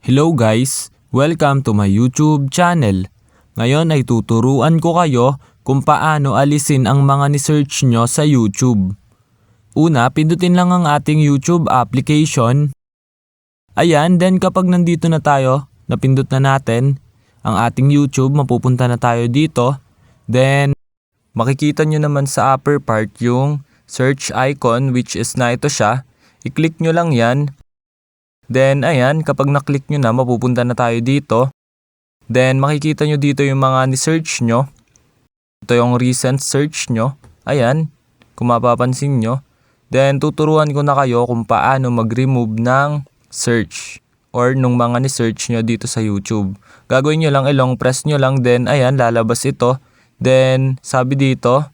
Hello guys! Welcome to my YouTube channel. Ngayon ay tuturuan ko kayo kung paano alisin ang mga ni-search nyo sa YouTube. Una, pindutin lang ang ating YouTube application. Ayan, then kapag nandito na tayo, napindot na natin ang ating YouTube, mapupunta na tayo dito. Then, makikita nyo naman sa upper part yung search icon which is na ito siya. I-click nyo lang yan. Then, ayan, kapag na-click nyo na, mapupunta na tayo dito. Then, makikita nyo dito yung mga ni-search nyo. Ito yung recent search nyo. Ayan, kung mapapansin nyo. Then, tuturuan ko na kayo kung paano mag-remove ng search or nung mga ni-search nyo dito sa YouTube. Gagawin nyo lang, long press nyo lang. Then, ayan, lalabas ito. Then, sabi dito,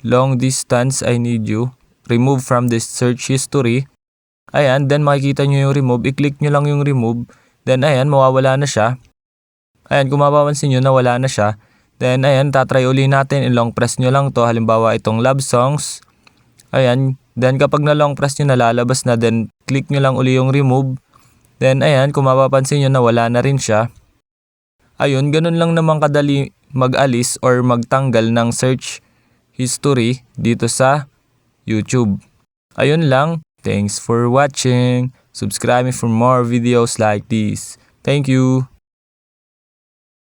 long distance, I need you. Remove from this search history. Ayan, then makikita nyo yung remove. I-click nyo lang yung remove. Then, ayan, mawawala na siya. Ayan, kung mapapansin nyo, nawala na siya. Then, ayan, tatry uli natin. I-long press nyo lang to. Halimbawa, itong love songs. Ayan, then kapag na-long press nyo, nalalabas na. Then, click nyo lang uli yung remove. Then, ayan, kung mapapansin nyo, nawala na rin siya. Ayun, ganun lang naman kadali mag-alis or magtanggal ng search history dito sa YouTube. Ayun lang. Thanks for watching. Subscribe me for more videos like this. Thank you.